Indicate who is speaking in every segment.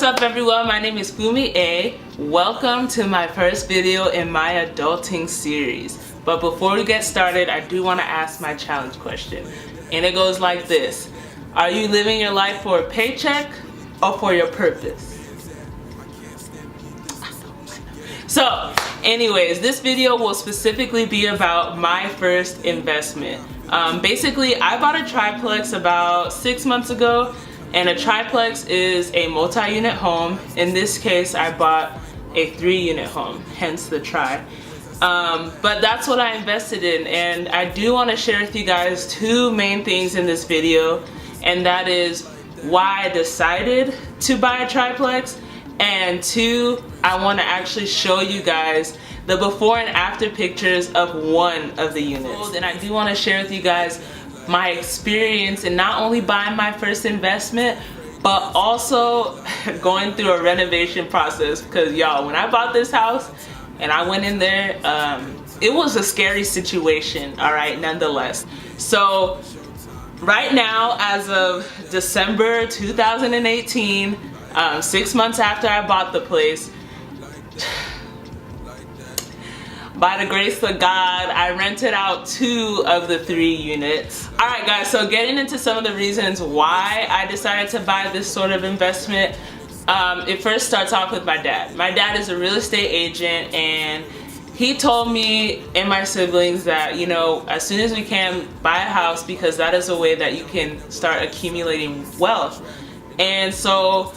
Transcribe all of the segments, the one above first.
Speaker 1: up everyone, my name is Fumi A. Welcome to my first video in my adulting series. But before we get started, I do want to ask my challenge question. And it goes like this. Are you living your life for a paycheck or for your purpose? So anyways, this video will specifically be about my first investment. Basically, I bought a triplex about 6 months ago, and a triplex is a multi-unit home. In this case, I bought a 3-unit home, hence the tri. But that's what I invested in, and I do want to share with you guys two main things in this video, and that is why I decided to buy a triplex, and two, I want to actually show you guys the before and after pictures of one of the units. And I do want to share with you guys my experience in not only buying my first investment, but also going through a renovation process. Because y'all, when I bought this house and I went in there, it was a scary situation, alright, nonetheless. So right now, as of December 2018, 6 months after I bought the place, by the grace of God, I rented out 2 of the 3 units. Alright guys, so getting into some of the reasons why I decided to buy this sort of investment, it first starts off with my dad. My dad is a real estate agent, and he told me and my siblings that, you know, as soon as we can, buy a house, because that is a way that you can start accumulating wealth. And so,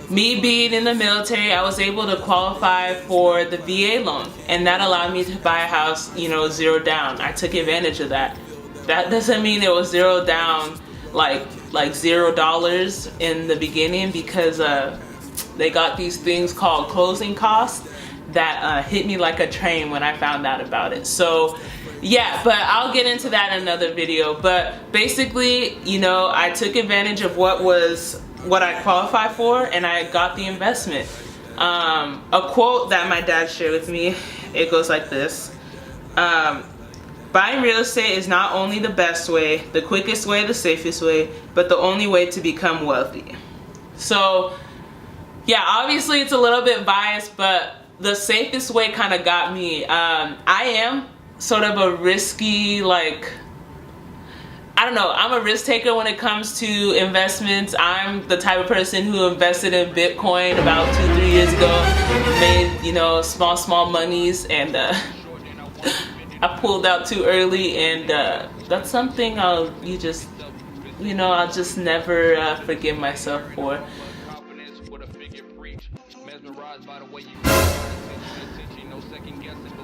Speaker 1: me being in the military, I was able to qualify for the VA loan, and that allowed me to buy a house, you know, 0 down. I took advantage of that. That doesn't mean it was 0 down, like $0 in the beginning, because they got these things called closing costs that hit me like a train when I found out about it. So yeah, but I'll get into that in another video. But basically, you know, I took advantage of what I qualified for, and I got the investment. A quote that my dad shared with me, it goes like this. Buying real estate is not only the best way, the quickest way, the safest way, but the only way to become wealthy. So yeah, obviously it's a little bit biased, but the safest way kind of got me. I am sort of a risky, I don't know, I'm a risk taker when it comes to investments. I'm the type of person who invested in Bitcoin about 2-3 years ago, made, you know, small monies, and I pulled out too early, and that's something I'll just never forgive myself for.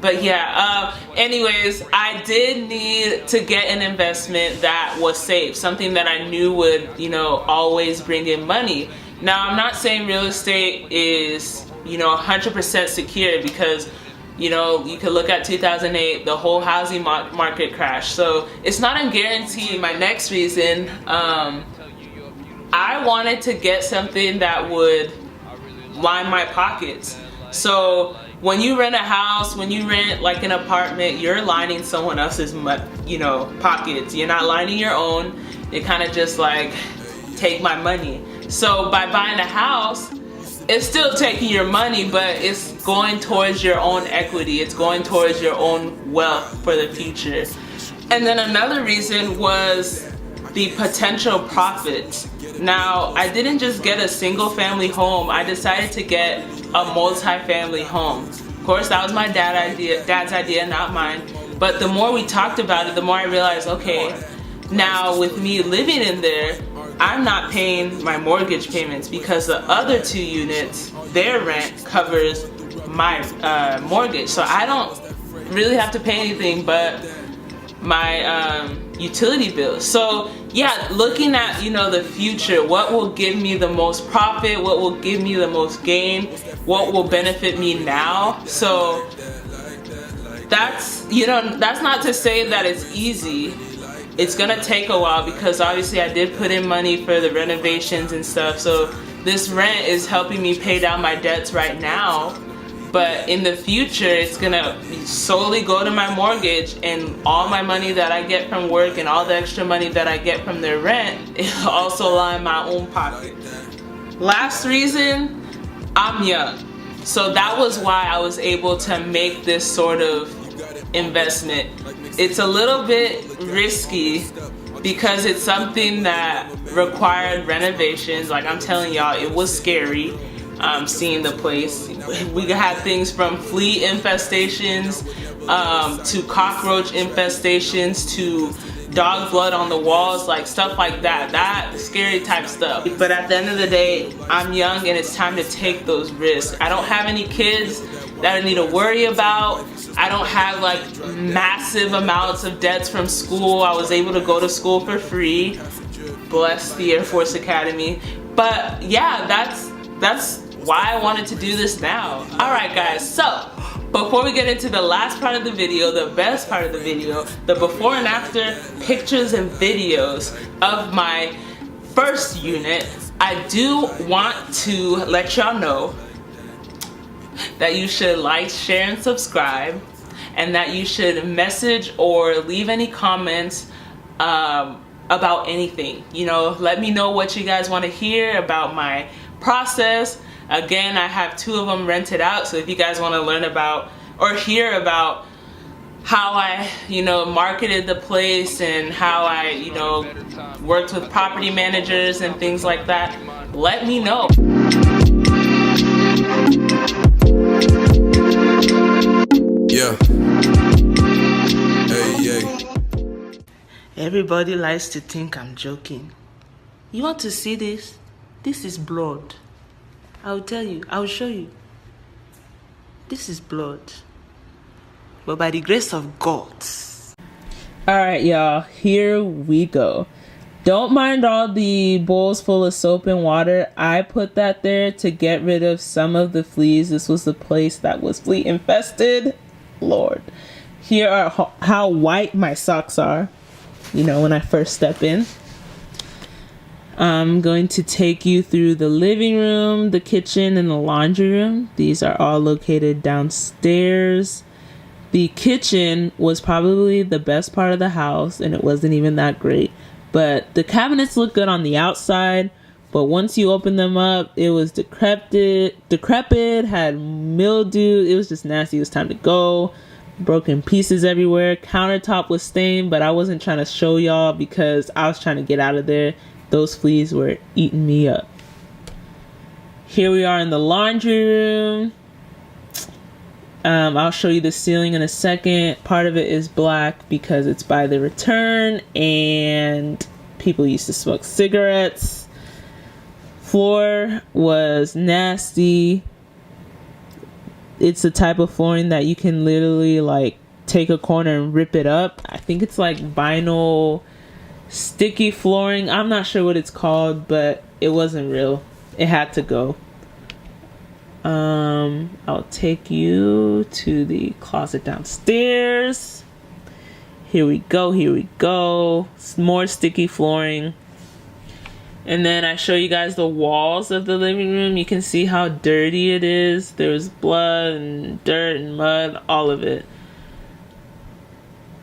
Speaker 1: But yeah, anyways, I did need to get an investment that was safe, something that I knew would, you know, always bring in money. Now, I'm not saying real estate is, you know, 100% secure, because, you know, you could look at 2008, the whole housing market crashed. So it's not a guarantee. My next reason, I wanted to get something that would line my pockets. So when you rent a house, when you rent like an apartment, you're lining someone else's, you know, pockets. You're not lining your own. You kind of just like take my money. So by buying a house, it's still taking your money, but it's going towards your own equity. It's going towards your own wealth for the future. And then another reason was the potential profits. Now, I didn't just get a single family home. I decided to get a multi-family home. Of course, that was my dad's idea, not mine. But the more we talked about it, the more I realized, okay, now with me living in there, I'm not paying my mortgage payments, because the other 2 units, their rent covers my mortgage. So I don't really have to pay anything but my utility bills. So yeah, looking at, you know, the future, what will give me the most profit, what will give me the most gain, what will benefit me now. So that's, you know, that's not to say that it's easy. It's gonna take a while, because obviously I did put in money for the renovations and stuff. So this rent is helping me pay down my debts right now. But in the future, it's gonna solely go to my mortgage, and all my money that I get from work and all the extra money that I get from their rent, it'll also line my own pocket. Last reason I'm young. So that was why I was able to make this sort of investment. It's a little bit risky because it's something that required renovations. Like I'm telling y'all, it was scary seeing the place. We had things from flea infestations to cockroach infestations to dog blood on the walls, like stuff like that. That scary type stuff. But at the end of the day, I'm young and it's time to take those risks. I don't have any kids that I need to worry about. I don't have like massive amounts of debts from school. I was able to go to school for free. Bless the Air Force Academy. But yeah, that's why I wanted to do this now. Alright guys, so before we get into the last part of the video, the best part of the video, the before and after pictures and videos of my first unit, I do want to let y'all know that you should like, share, and subscribe, and that you should message or leave any comments about anything. You know, let me know what you guys want to hear about my process. Again, I have 2 of them rented out, so if you guys want to learn about or hear about how I, you know, marketed the place and how I, you know, worked with property managers and things like that, let me know.
Speaker 2: Yeah. Hey.
Speaker 1: Everybody likes to think I'm joking. You want to see this? This is blood. I'll tell you. I'll show you. This is blood. But by the grace of God. Alright, y'all. Here we go. Don't mind all the bowls full of soap and water. I put that there to get rid of some of the fleas. This was the place that was flea infested. Lord. Here are how white my socks are. You know, when I first step in. I'm going to take you through the living room, the kitchen, and the laundry room. These are all located downstairs. The kitchen was probably the best part of the house, and it wasn't even that great. But the cabinets look good on the outside, but once you open them up, it was decrepit, had mildew. It was just nasty. It was time to go. Broken pieces everywhere. Countertop was stained, but I wasn't trying to show y'all because I was trying to get out of there. Those fleas were eating me up. Here we are in the laundry room. I'll show you the ceiling in a second. Part of it is black because it's by the return and people used to smoke cigarettes. Floor was nasty. It's the type of flooring that you can literally like take a corner and rip it up. I think it's like vinyl sticky flooring. I'm not sure what it's called, but it wasn't real. It had to go. I'll take you to the closet downstairs. Here we go. More sticky flooring. And then I show you guys the walls of the living room. You can see how dirty it is. There's blood and dirt and mud, all of it.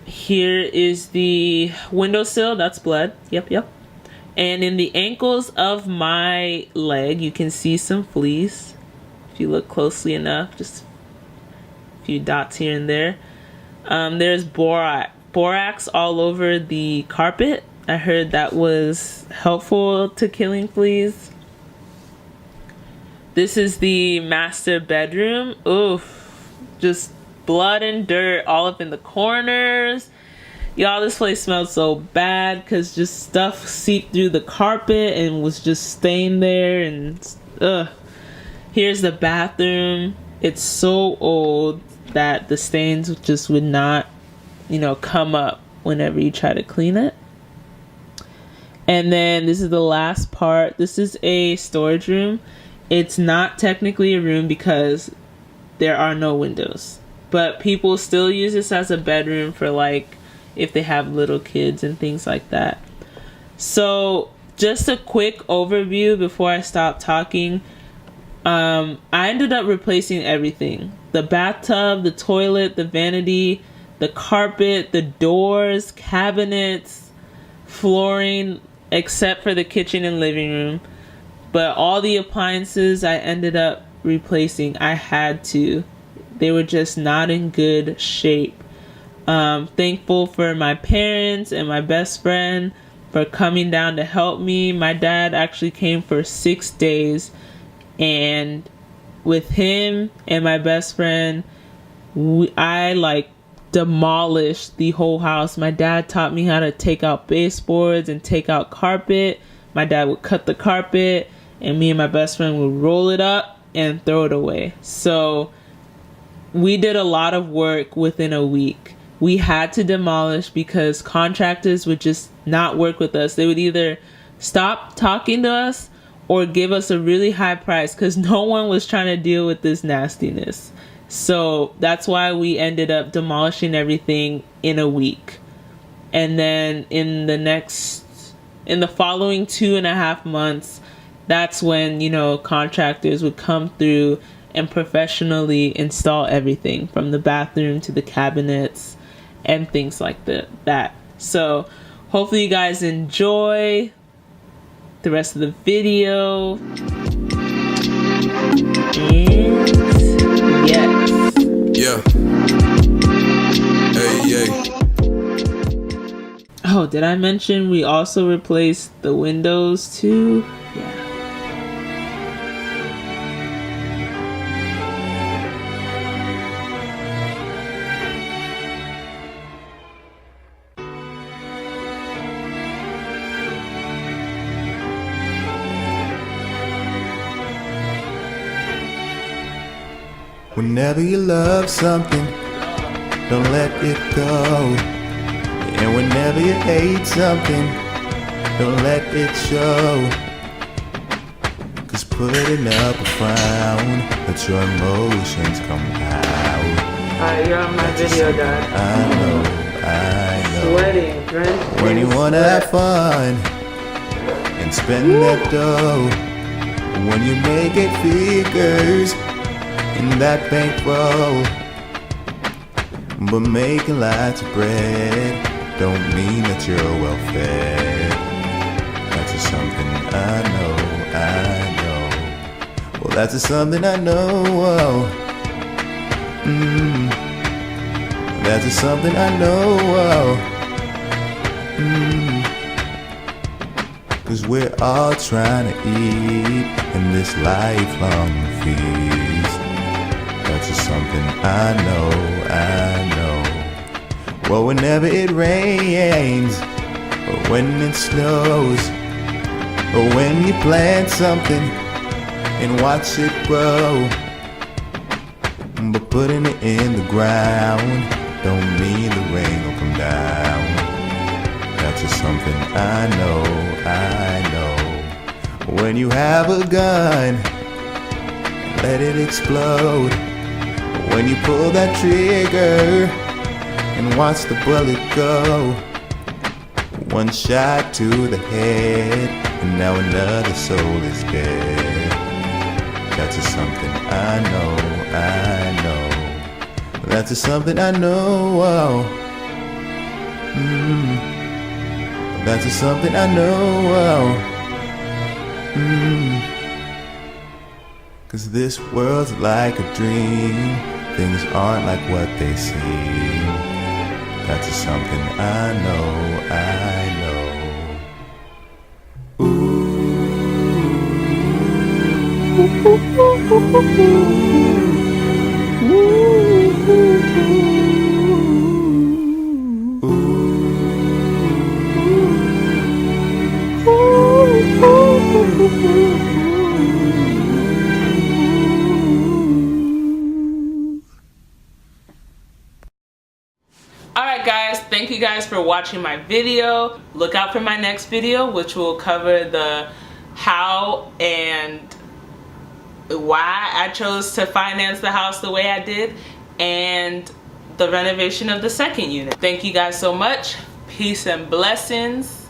Speaker 1: Here is the windowsill. That's blood. Yep. And in the ankles of my leg, you can see some fleas. If you look closely enough, just a few dots here and there. There's borax all over the carpet. I heard that was helpful to killing fleas. This is the master bedroom. Oof. Just blood and dirt all up in the corners. Y'all, this place smelled so bad because just stuff seeped through the carpet and was just stained there. And here's the bathroom. It's so old that the stains just would not, you know, come up whenever you try to clean it. And then this is the last part. This is a storage room. It's not technically a room because there are no windows. But people still use this as a bedroom for like if they have little kids and things like that. So just a quick overview before I stop talking. I ended up replacing everything. The bathtub, the toilet, the vanity, the carpet, the doors, cabinets, flooring, except for the kitchen and living room. But all the appliances I ended up replacing. I had to. They were just not in good shape. Thankful for my parents and my best friend for coming down to help me. My dad actually came for 6 days, and with him and my best friend, I like demolished the whole house. My dad taught me how to take out baseboards and take out carpet. My dad would cut the carpet, and me and my best friend would roll it up and throw it away. So we did a lot of work within a week. We had to demolish because contractors would just not work with us. They would either stop talking to us or give us a really high price because no one was trying to deal with this nastiness. So that's why we ended up demolishing everything in a week. And then in the following 2.5 months, that's when, contractors would come through and professionally install everything from the bathroom to the cabinets and things like that. So hopefully you guys enjoy the rest of the video. And yes.
Speaker 2: Yeah. Hey, yeah.
Speaker 1: Oh, did I mention we also replaced the windows too? Yeah.
Speaker 3: Whenever you love something, don't let it go. And whenever you hate something, don't let it show. Cause putting up a frown lets your emotions come out.
Speaker 1: Alright, you're on my video, Dad.
Speaker 3: I know.
Speaker 1: Sweating, drenched.
Speaker 3: When you wanna have fun and spend that dough, when you make it figures in that bankroll. But making lots of bread don't mean that you're well fed. That's just something I know. Well, that's just something I know. That's just something I know. Cause we're all trying to eat in this lifelong feast. That's just something I know. Well, whenever it rains, or when it snows, or when you plant something and watch it grow, but putting it in the ground don't mean the rain will come down. That's just something I know. When you have a gun, let it explode. When you pull that trigger and watch the bullet go, one shot to the head, and now another soul is dead. That's just something I know. That's just something I know. That's just something I know. Cause this world's like a dream. Things aren't like what they seem. That's just something I know.
Speaker 1: Alright guys, thank you guys for watching my video. Look out for my next video, which will cover the how and why I chose to finance the house the way I did, and the renovation of the second unit. Thank you guys so much. Peace and blessings.